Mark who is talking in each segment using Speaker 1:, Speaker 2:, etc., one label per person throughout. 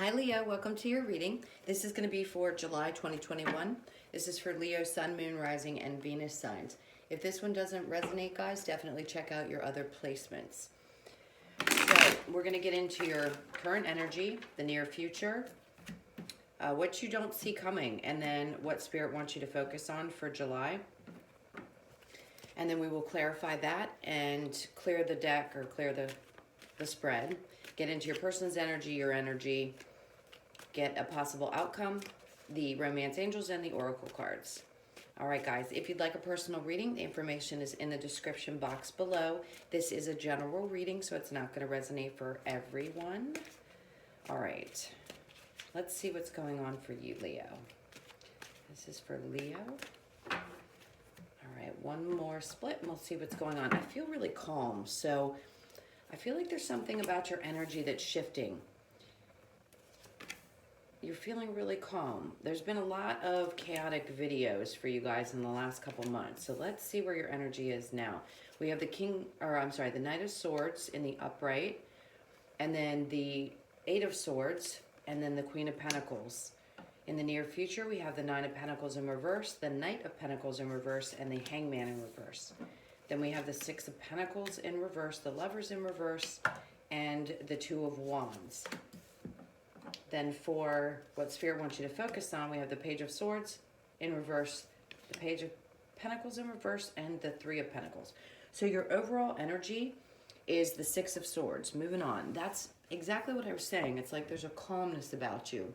Speaker 1: Hi Leo, welcome to your reading. This is going to be for July 2021. This is for Leo, Sun, Moon, Rising, and Venus signs. If this one doesn't resonate, guys, definitely check out your other placements. So we're going to get into your current energy, the near future, what you don't see coming, and then what Spirit wants you to focus on for July. And then we will clarify that and clear the deck or clear the spread. Get into your person's energy, your energy, get a possible outcome, the romance angels, and the oracle cards. All right, guys, if you'd like a personal reading, the information is in the description box below. This is a general reading, so it's not going to resonate for everyone. All right, let's see what's going on for you, Leo. This is for Leo. All right, one more split, and we'll see what's going on. I feel really calm, so I feel like there's something about your energy that's shifting. You're feeling really calm. There's been a lot of chaotic videos for you guys in the last couple months. So let's see where your energy is now. We have the Knight of Swords in the upright, and then the Eight of Swords, and then the Queen of Pentacles. In the near future, we have the Nine of Pentacles in reverse, the Knight of Pentacles in reverse, and the Hangman in reverse. Then we have the Six of Pentacles in reverse, the Lovers in reverse, and the Two of Wands. Then for what Spirit wants you to focus on, we have the Page of Swords in reverse, the Page of Pentacles in reverse, and the Three of Pentacles. So your overall energy is the Six of Swords. Moving on. That's exactly what I was saying. It's like there's a calmness about you.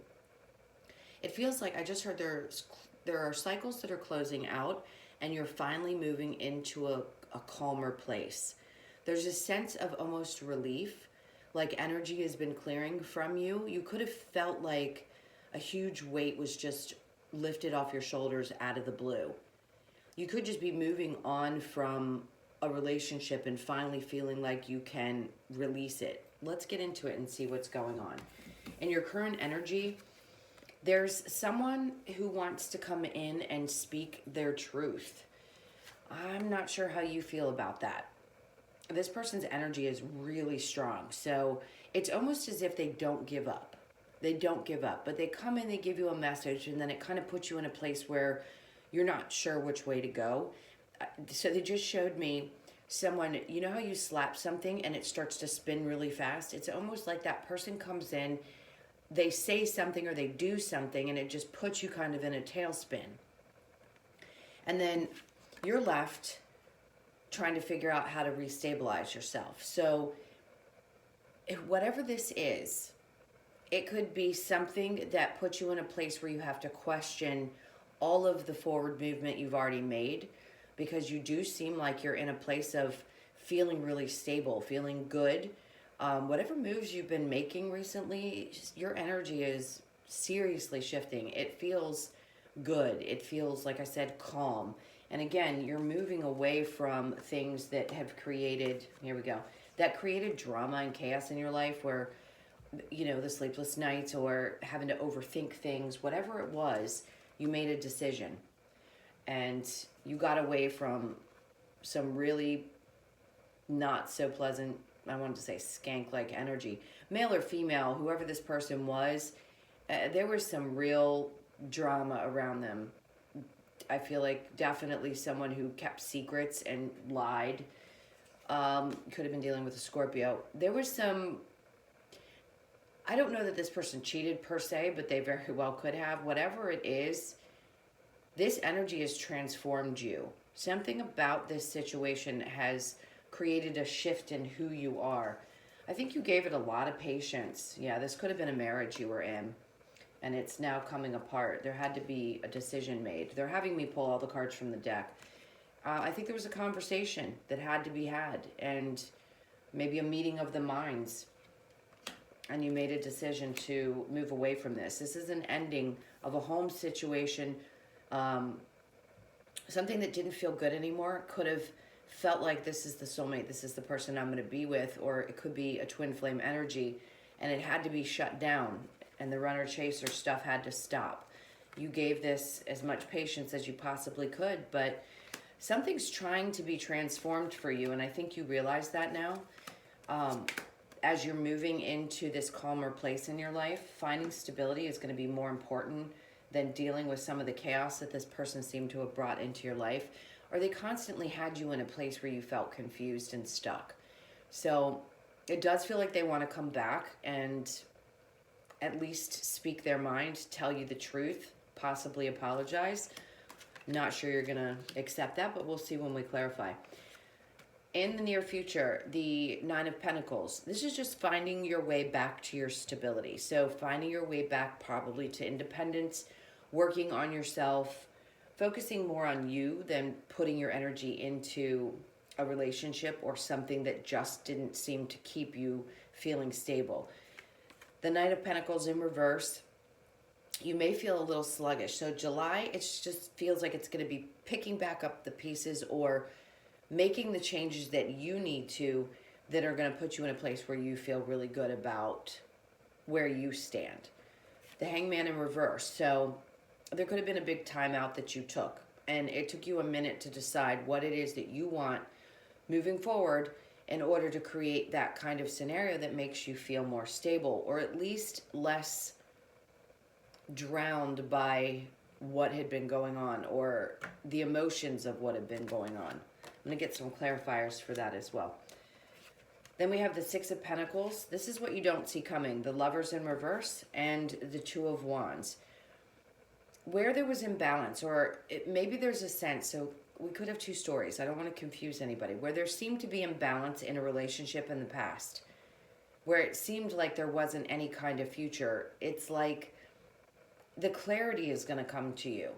Speaker 1: It feels like I just heard there are cycles that are closing out, and you're finally moving into a calmer place. There's a sense of almost relief, like energy has been clearing from you. You could have felt like a huge weight was just lifted off your shoulders out of the blue. You could just be moving on from a relationship and finally feeling like you can release it. Let's get into it and see what's going on. In your current energy, there's someone who wants to come in and speak their truth. I'm not sure how you feel about that. This person's energy is really strong. So it's almost as if they don't give up. They don't give up, but they come in, they give you a message, and then it kind of puts you in a place where you're not sure which way to go. So they just showed me someone, you know how you slap something and it starts to spin really fast? It's almost like that person comes in, they say something or they do something, and it just puts you kind of in a tailspin. And then you're left trying to figure out how to restabilize yourself. So whatever this is, it could be something that puts you in a place where you have to question all of the forward movement you've already made, because you do seem like you're in a place of feeling really stable, feeling good. Whatever moves you've been making recently, your energy is seriously shifting. It feels good. It feels, like I said, calm. And again, you're moving away from things that have created, that created drama and chaos in your life, where, you know, the sleepless nights or having to overthink things, whatever it was, you made a decision. And you got away from some really not so pleasant, I wanted to say skank-like energy. Male or female, whoever this person was, there was some real drama around them. I feel like definitely someone who kept secrets and lied. Could have been dealing with a Scorpio. There was some, I don't know that this person cheated per se, but they very well could have. Whatever it is, this energy has transformed you. Something about this situation has created a shift in who you are. I think you gave it a lot of patience. Yeah, this could have been a marriage you were in, and it's now coming apart. There had to be a decision made. They're having me pull all the cards from the deck. I think there was a conversation that had to be had, and maybe a meeting of the minds, and you made a decision to move away from this. This is an ending of a home situation, something that didn't feel good anymore. Could have felt like this is the soulmate, this is the person I'm going to be with, or it could be a twin flame energy, and it had to be shut down, and the runner chaser stuff had to stop. You gave this as much patience as you possibly could, but something's trying to be transformed for you, and I think you realize that now. as you're moving into this calmer place in your life, finding stability is going to be more important than dealing with some of the chaos that this person seemed to have brought into your life, or they constantly had you in a place where you felt confused and stuck. So it does feel like they want to come back and at least speak their mind, tell you the truth, possibly apologize. Not sure you're going to accept that, but we'll see when we clarify. In the near future, the Nine of Pentacles, this is just finding your way back to your stability. So finding your way back probably to independence, working on yourself, focusing more on you than putting your energy into a relationship or something that just didn't seem to keep you feeling stable. The Knight of Pentacles in reverse, you may feel a little sluggish. So July, it just feels like it's going to be picking back up the pieces or making the changes that you need to that are going to put you in a place where you feel really good about where you stand. The Hangman in reverse. So there could have been a big timeout that you took, and it took you a minute to decide what it is that you want moving forward in order to create that kind of scenario that makes you feel more stable, or at least less drowned by what had been going on or the emotions of what had been going on. I'm going to get some clarifiers for that as well. Then we have the Six of Pentacles. This is what you don't see coming. The Lovers in reverse and the Two of Wands. Where there was imbalance, or maybe there's a sense, so we could have two stories. I don't want to confuse anybody. Where there seemed to be imbalance in a relationship in the past, where it seemed like there wasn't any kind of future, it's like the clarity is going to come to you.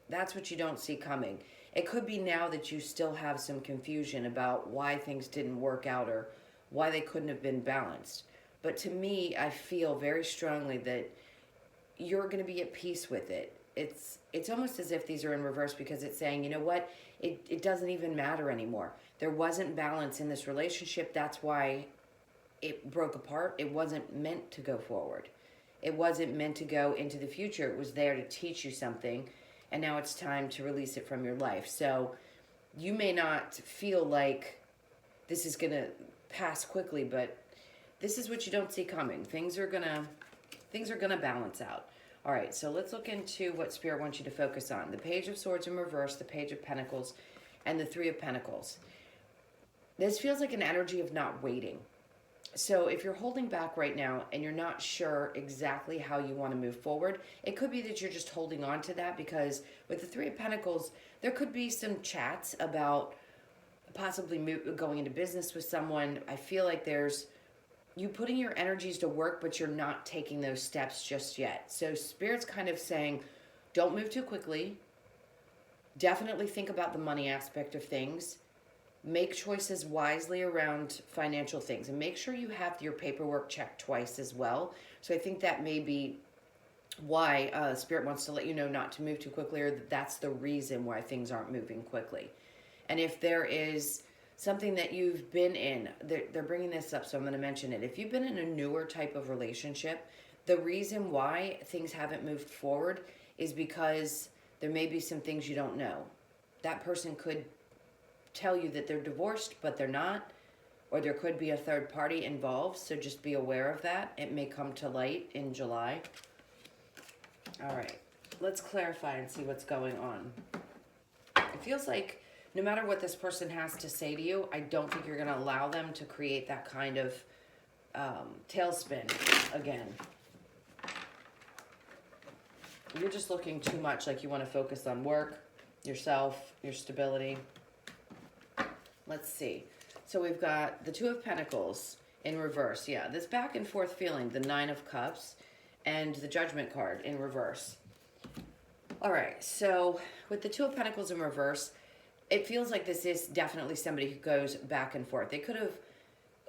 Speaker 1: That's what you don't see coming. It could be now that you still have some confusion about why things didn't work out or why they couldn't have been balanced. But to me, I feel very strongly that you're going to be at peace with it. It's almost as if these are in reverse because it's saying, you know what, it doesn't even matter anymore. There wasn't balance in this relationship. That's why it broke apart. It wasn't meant to go forward. It wasn't meant to go into the future. It was there to teach you something. And now it's time to release it from your life. So you may not feel like this is going to pass quickly, but this is what you don't see coming. Things are going to balance out. All right, so let's look into what Spirit wants you to focus on. The Page of Swords in reverse, the Page of Pentacles, and the Three of Pentacles. This feels like an energy of not waiting. So if you're holding back right now and you're not sure exactly how you want to move forward, it could be that you're just holding on to that because with the Three of Pentacles, there could be some chats about possibly going into business with someone. I feel like there's you putting your energies to work, but you're not taking those steps just yet. So Spirit's kind of saying, don't move too quickly. Definitely think about the money aspect of things. Make choices wisely around financial things, and make sure you have your paperwork checked twice as well. So I think that may be why Spirit wants to let you know not to move too quickly, or that's the reason why things aren't moving quickly. And if there is something that you've been in, they're bringing this up, so I'm going to mention it. If you've been in a newer type of relationship, the reason why things haven't moved forward is because there may be some things you don't know. That person could tell you that they're divorced, but they're not, or there could be a third party involved, so just be aware of that. It may come to light in July. All right, let's clarify and see what's going on. It feels like no matter what this person has to say to you, I don't think you're going to allow them to create that kind of tailspin again. You're just looking too much like you want to focus on work, yourself, your stability. Let's see. So we've got the Two of Pentacles in reverse. Yeah, this back and forth feeling, the Nine of Cups, and the Judgment card in reverse. All right, so with the Two of Pentacles in reverse, it feels like this is definitely somebody who goes back and forth. They could have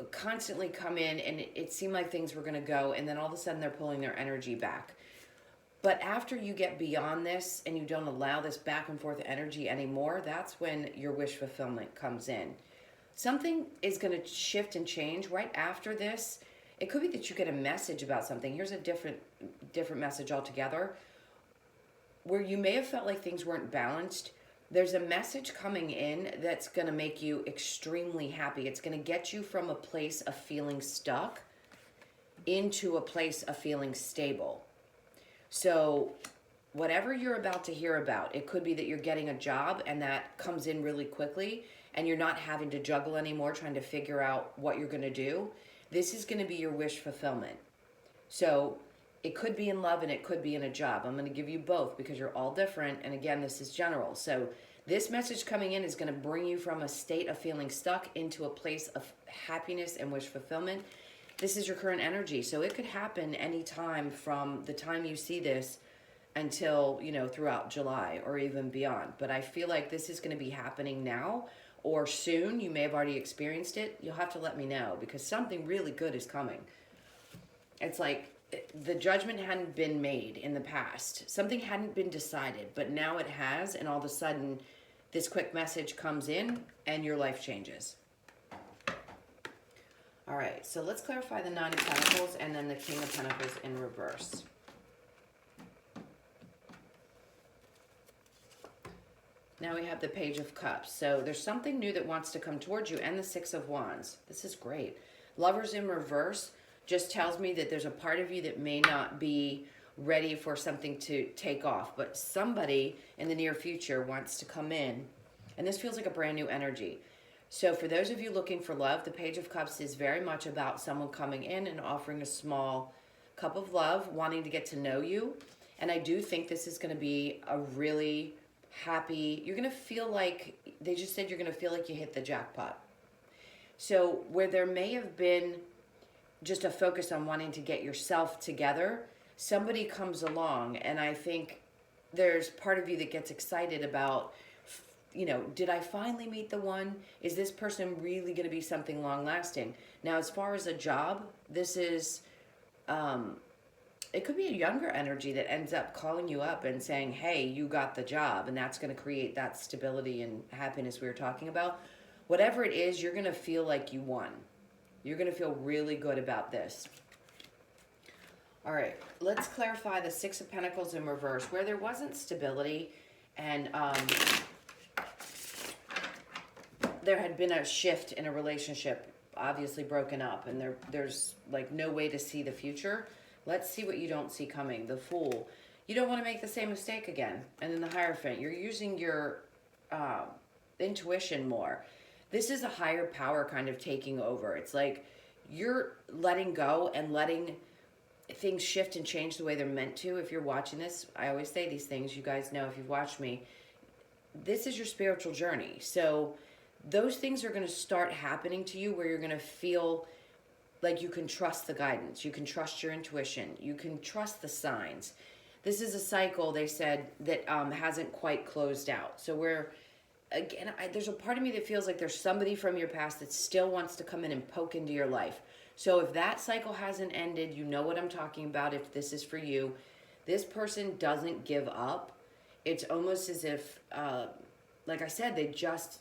Speaker 1: constantly come in and it seemed like things were going to go, and then all of a sudden they're pulling their energy back. But after you get beyond this and you don't allow this back and forth energy anymore, that's when your wish fulfillment comes in. Something is going to shift and change right after this. It could be that you get a message about something. Here's a different message altogether, where you may have felt like things weren't balanced, There's a message coming in that's going to make you extremely happy. It's going to get you from a place of feeling stuck into a place of feeling stable. So whatever you're about to hear about, it could be that you're getting a job and that comes in really quickly and you're not having to juggle anymore trying to figure out what you're going to do. This is going to be your wish fulfillment. So it could be in love and it could be in a job. I'm going to give you both because you're all different. And again, this is general. So this message coming in is going to bring you from a state of feeling stuck into a place of happiness and wish fulfillment. This is your current energy. So it could happen anytime from the time you see this until, throughout July or even beyond. But I feel like this is going to be happening now or soon. You may have already experienced it. You'll have to let me know because something really good is coming. It's like the judgment hadn't been made in the past. Something hadn't been decided, but now it has, and all of a sudden this quick message comes in and your life changes. All right, so let's clarify the Nine of Pentacles and then the King of Pentacles in reverse. Now we have the Page of Cups. So there's something new that wants to come towards you, and the Six of Wands. This is great. Lovers in reverse just tells me that there's a part of you that may not be ready for something to take off, but somebody in the near future wants to come in, and this feels like a brand new energy. So for those of you looking for love, the Page of Cups is very much about someone coming in and offering a small cup of love, wanting to get to know you. And I do think this is going to be a really happy, you're going to feel like, they just said you're going to feel like you hit the jackpot. So where there may have been just a focus on wanting to get yourself together, somebody comes along, and I think there's part of you that gets excited about, did I finally meet the one? Is this person really going to be something long lasting? Now, as far as a job, this is, it could be a younger energy that ends up calling you up and saying, hey, you got the job, and that's going to create that stability and happiness we were talking about. Whatever it is, you're going to feel like you won. You're going to feel really good about this. All right, let's clarify the Six of Pentacles in reverse. Where there wasn't stability and there had been a shift in a relationship, obviously broken up, and there's like no way to see the future. Let's see what you don't see coming. The Fool. You don't want to make the same mistake again. And then the Hierophant. You're using your intuition more. This is a higher power kind of taking over. It's like you're letting go and letting things shift and change the way they're meant to. If you're watching this, I always say these things. You guys know if you've watched me. This is your spiritual journey. So those things are going to start happening to you where you're going to feel like you can trust the guidance. You can trust your intuition. You can trust the signs. This is a cycle, they said, that hasn't quite closed out. So again, there's a part of me that feels like there's somebody from your past that still wants to come in and poke into your life. So if that cycle hasn't ended, you know what I'm talking about. If this is for you, this person doesn't give up. It's almost as if, like I said, they just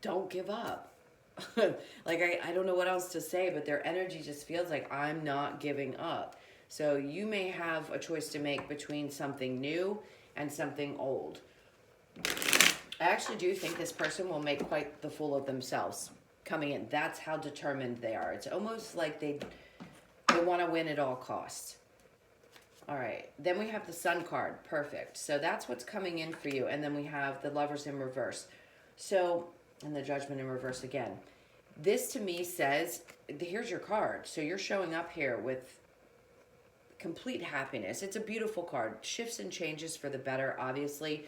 Speaker 1: don't give up. Like, I don't know what else to say, but their energy just feels like I'm not giving up. So you may have a choice to make between something new and something old. I actually do think this person will make quite the fool of themselves coming in. That's how determined they are. It's almost like they want to win at all costs. All right. Then we have the Sun card. Perfect. So that's what's coming in for you. And then we have the Lovers in reverse. So, and the Judgment in reverse again. This to me says, here's your card. So you're showing up here with complete happiness. It's a beautiful card. Shifts and changes for the better, obviously.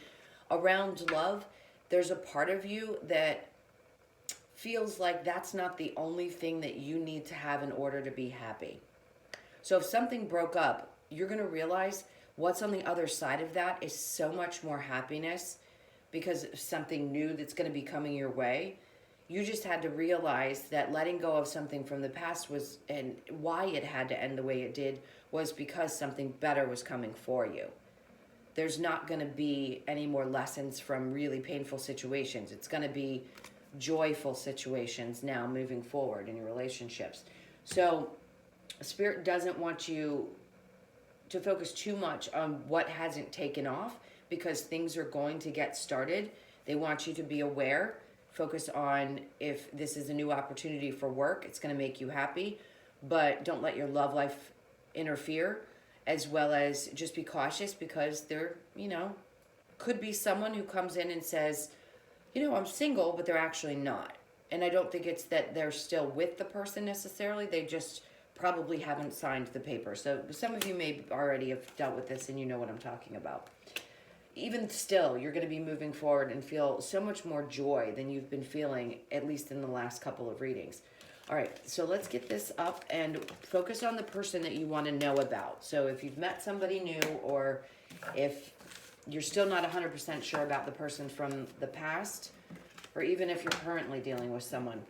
Speaker 1: Around love, there's a part of you that feels like that's not the only thing that you need to have in order to be happy. So if something broke up, you're going to realize what's on the other side of that is so much more happiness because of something new that's going to be coming your way. You just had to realize that letting go of something from the past was, and why it had to end the way it did, was because something better was coming for you. There's not going to be any more lessons from really painful situations. It's going to be joyful situations now moving forward in your relationships. So Spirit doesn't want you to focus too much on what hasn't taken off because things are going to get started. They want you to be aware, focus on if this is a new opportunity for work, it's going to make you happy, but don't let your love life interfere, as well as just be cautious because there, could be someone who comes in and says, I'm single, but they're actually not. And I don't think it's that they're still with the person necessarily. They just probably haven't signed the paper. So some of you may already have dealt with this and you know what I'm talking about. Even still, you're going to be moving forward and feel so much more joy than you've been feeling, at least in the last couple of readings. All right, so let's get this up and focus on the person that you want to know about. So if you've met somebody new, or if you're still not 100% sure about the person from the past, or even if you're currently dealing with someone,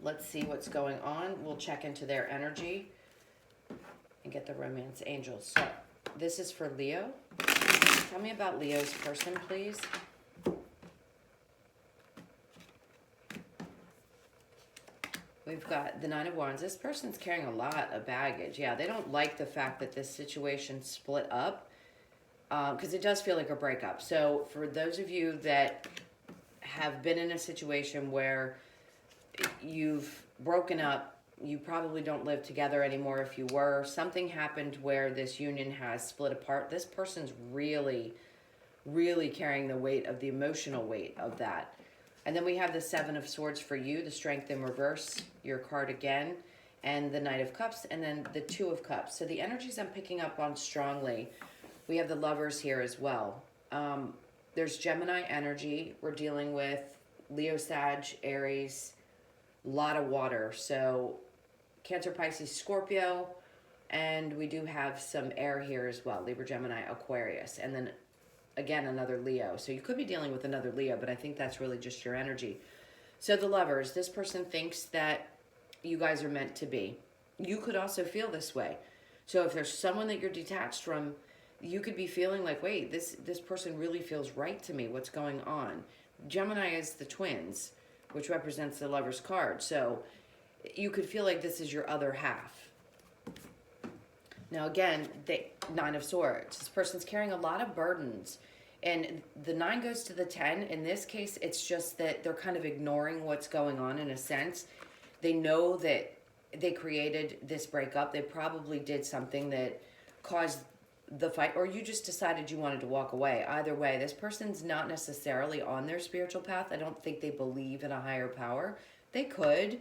Speaker 1: let's see what's going on. We'll check into their energy and get the romance angels. So this is for Leo. Tell me about Leo's person, please. We've got the Nine of Wands. This person's carrying a lot of baggage. Yeah, they don't like the fact that this situation split up, because it does feel like a breakup. So for those of you that have been in a situation where you've broken up, you probably don't live together anymore. If you were, something happened where this union has split apart. This person's really, really carrying the weight of the emotional weight of that. And then we have the Seven of Swords for you, the Strength in reverse, your card again, and the Knight of Cups, and then the Two of Cups. So the energies I'm picking up on strongly. We have the Lovers here as well. There's Gemini energy. We're dealing with Leo, Sag, Aries, a lot of water. So Cancer, Pisces, Scorpio, and we do have some air here as well. Libra, Gemini, Aquarius, and then again another Leo. So you could be dealing with another Leo, but I think that's really just your energy. So the Lovers, this person thinks that you guys are meant to be. You could also feel this way. So if there's someone that you're detached from, you could be feeling like, wait, this person really feels right to me. What's going on? Gemini is the twins, which represents the Lover's card. So you could feel like this is your other half. Now again, the Nine of Swords. This person's carrying a lot of burdens. And the 9 goes to the 10. In this case, it's just that they're kind of ignoring what's going on in a sense. They know that they created this breakup. They probably did something that caused the fight, or you just decided you wanted to walk away. Either way, this person's not necessarily on their spiritual path. I don't think they believe in a higher power. They could,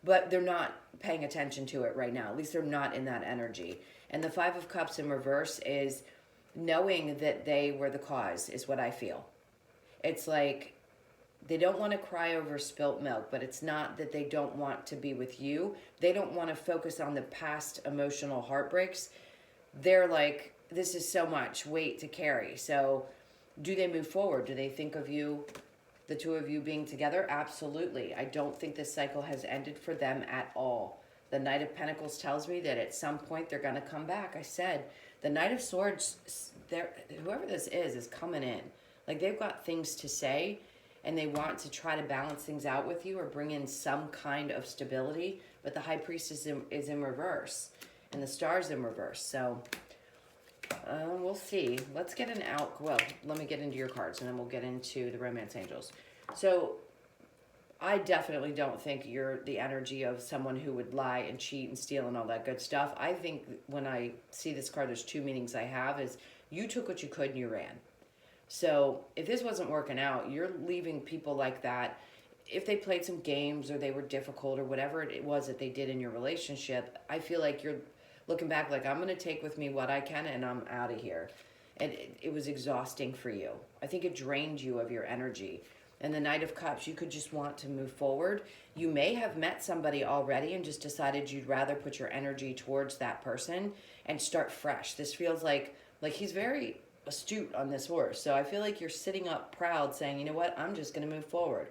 Speaker 1: but they're not paying attention to it right now. At least they're not in that energy. And the Five of Cups in reverse is knowing that they were the cause, is what I feel. It's like they don't want to cry over spilt milk, but it's not that they don't want to be with you. They don't want to focus on the past emotional heartbreaks. They're like, this is so much weight to carry. So do they move forward? Do they think of you, the two of you being together? Absolutely. I don't think this cycle has ended for them at all. The Knight of Pentacles tells me that at some point they're going to come back. I said, the Knight of Swords, whoever this is coming in. Like they've got things to say and they want to try to balance things out with you or bring in some kind of stability. But the High Priest is in reverse and the Star's in reverse. So we'll see. Let's get an out. Well, let me get into your cards and then we'll get into the Romance Angels. So I definitely don't think you're the energy of someone who would lie and cheat and steal and all that good stuff. I think when I see this card, there's two meanings I have is you took what you could and you ran. So if this wasn't working out, you're leaving people like that. If they played some games or they were difficult or whatever it was that they did in your relationship, I feel like you're looking back like, I'm going to take with me what I can and I'm out of here. And it was exhausting for you. I think it drained you of your energy. And the Knight of Cups, you could just want to move forward. You may have met somebody already and just decided you'd rather put your energy towards that person and start fresh. This feels like he's very astute on this horse. So I feel like you're sitting up proud saying, you know what, I'm just going to move forward.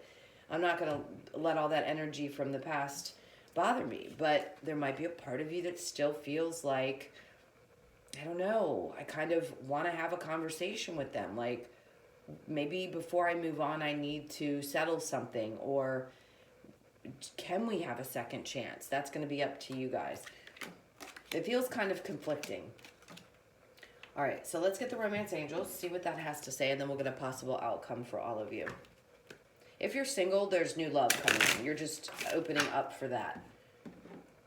Speaker 1: I'm not going to let all that energy from the past bother me. But there might be a part of you that still feels like, I don't know, I kind of want to have a conversation with them. Like, maybe before I move on, I need to settle something, or can we have a second chance? That's going to be up to you guys. It feels kind of conflicting. All right, so let's get the romance angels, see what that has to say, and then we'll get a possible outcome for all of you. If you're single, there's new love coming in. You're just opening up for that.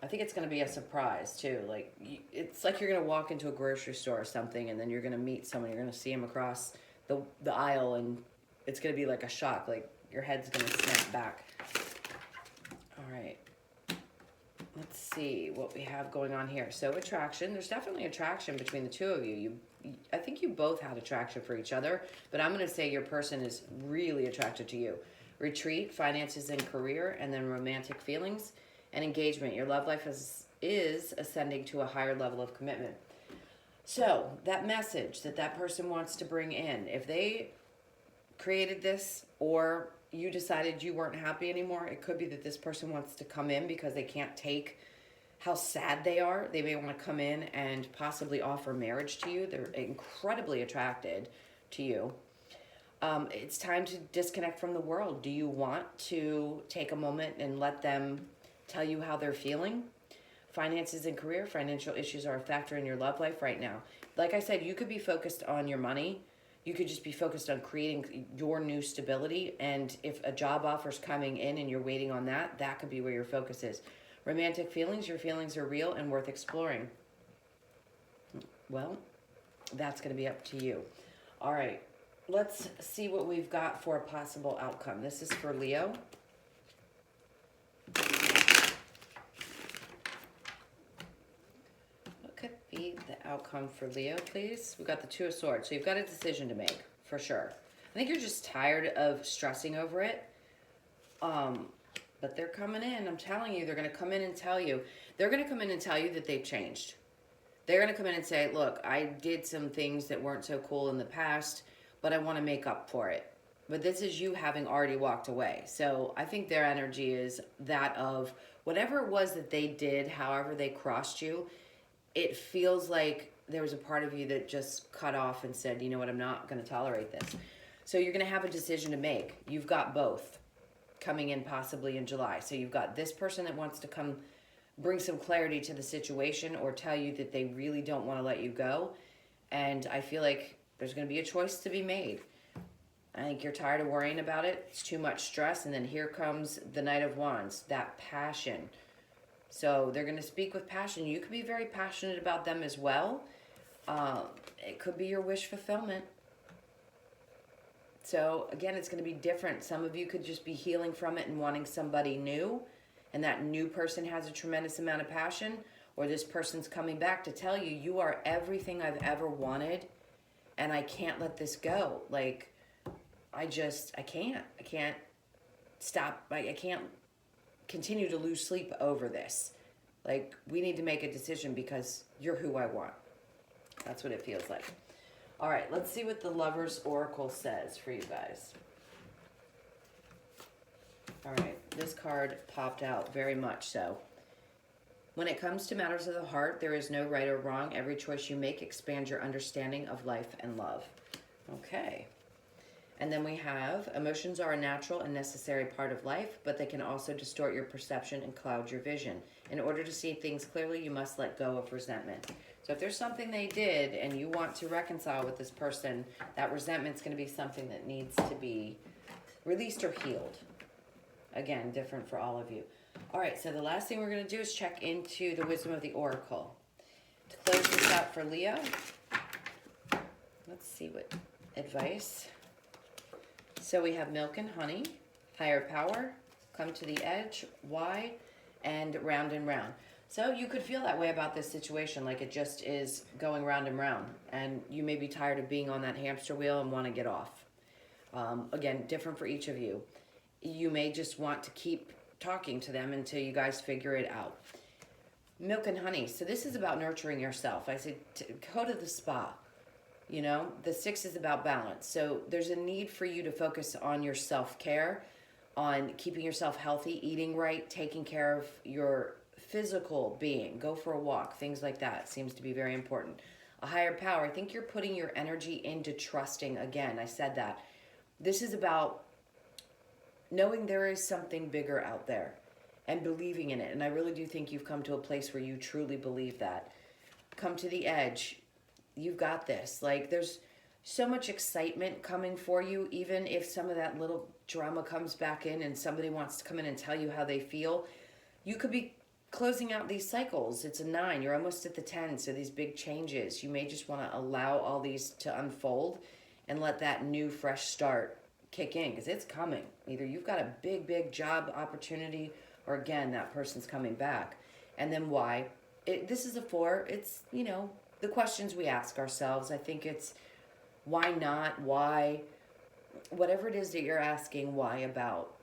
Speaker 1: I think it's going to be a surprise, too. Like, it's like you're going to walk into a grocery store or something, and then you're going to meet someone. You're going to see him across the aisle, and it's going to be like a shock. Like, your head's going to snap back. All right. Let's see what we have going on here. So, attraction. There's definitely attraction between the two of you. I think you both had attraction for each other, but I'm going to say your person is really attracted to you. Retreat, finances and career, and then romantic feelings and engagement. Your love life is ascending to a higher level of commitment. So, that message that person wants to bring in, if they created this or you decided you weren't happy anymore, it could be that this person wants to come in because they can't take how sad they are. They may want to come in and possibly offer marriage to you. They're incredibly attracted to you. It's time to disconnect from the world. Do you want to take a moment and let them tell you how they're feeling? Finances and career, financial issues are a factor in your love life right now. Like I said, you could be focused on your money. You could just be focused on creating your new stability. And if a job offer's coming in and you're waiting on that, that could be where your focus is. Romantic feelings, your feelings are real and worth exploring. Well, that's going to be up to you. All right, let's see what we've got for a possible outcome. This is for Leo. What could be the outcome for Leo, please? We've got the Two of Swords. So you've got a decision to make, for sure. I think you're just tired of stressing over it. But they're coming in. I'm telling you, they're going to come in and tell you. They're going to come in and tell you that they've changed. They're going to come in and say, look, I did some things that weren't so cool in the past, but I want to make up for it. But this is you having already walked away. So I think their energy is that of whatever it was that they did, however they crossed you, it feels like there was a part of you that just cut off and said, you know what, I'm not going to tolerate this. So you're going to have a decision to make. You've got both coming in possibly in July. So you've got this person that wants to come bring some clarity to the situation or tell you that they really don't want to let you go. And I feel like there's going to be a choice to be made. I think you're tired of worrying about it. It's too much stress. And then here comes the Knight of Wands, that passion. So they're going to speak with passion. You could be very passionate about them as well. It could be your wish fulfillment. So again, it's going to be different. Some of you could just be healing from it and wanting somebody new. And that new person has a tremendous amount of passion. Or this person's coming back to tell you, you are everything I've ever wanted. And I can't let this go. Like, I can't stop. I can't continue to lose sleep over this. Like, we need to make a decision because you're who I want. That's what it feels like. All right, let's see what the Lover's Oracle says for you guys. All right, this card popped out very much so. When it comes to matters of the heart, there is no right or wrong. Every choice you make expands your understanding of life and love. Okay. And then we have, emotions are a natural and necessary part of life, but they can also distort your perception and cloud your vision. In order to see things clearly, you must let go of resentment. So if there's something they did and you want to reconcile with this person, that resentment's going to be something that needs to be released or healed. Again, different for all of you. All right, so the last thing we're going to do is check into the wisdom of the Oracle. To close this out for Leo, let's see what advice. So we have milk and honey, higher power, come to the edge, why, and round and round. So you could feel that way about this situation, like it just is going round and round. And you may be tired of being on that hamster wheel and want to get off. Again, different for each of you. You may just want to keep talking to them until you guys figure it out. Milk and honey. So this is about nurturing yourself. I said, go to the spa. You know, the 6 is about balance. So there's a need for you to focus on your self-care, on keeping yourself healthy, eating right, taking care of your physical being. Go for a walk, things like that seems to be very important. A higher power. I think you're putting your energy into trusting again. I said that. This is about knowing there is something bigger out there and believing in it. And I really do think you've come to a place where you truly believe that. Come to the edge. You've got this. Like, there's so much excitement coming for you, even if some of that little drama comes back in and somebody wants to come in and tell you how they feel. You could be closing out these cycles. It's a 9. You're almost at the 10. So these big changes, you may just want to allow all these to unfold and let that new fresh start kick in, because it's coming. Either you've got a big job opportunity, or again, that person's coming back. And then why? This is a 4. It's, you know, the questions we ask ourselves. I think it's why not, why, whatever it is that you're asking why about,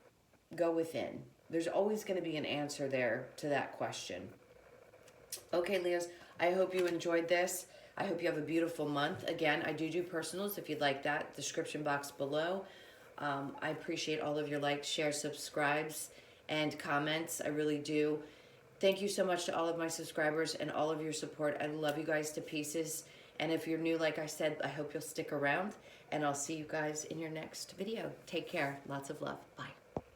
Speaker 1: go within. There's always going to be an answer there to that question. Okay, Leos, I hope you enjoyed this. I hope you have a beautiful month. Again, I do personals if you'd like that. Description box below. I appreciate all of your likes, shares, subscribes, and comments. I really do. Thank you so much to all of my subscribers and all of your support. I love you guys to pieces. And if you're new, like I said, I hope you'll stick around. And I'll see you guys in your next video. Take care. Lots of love. Bye.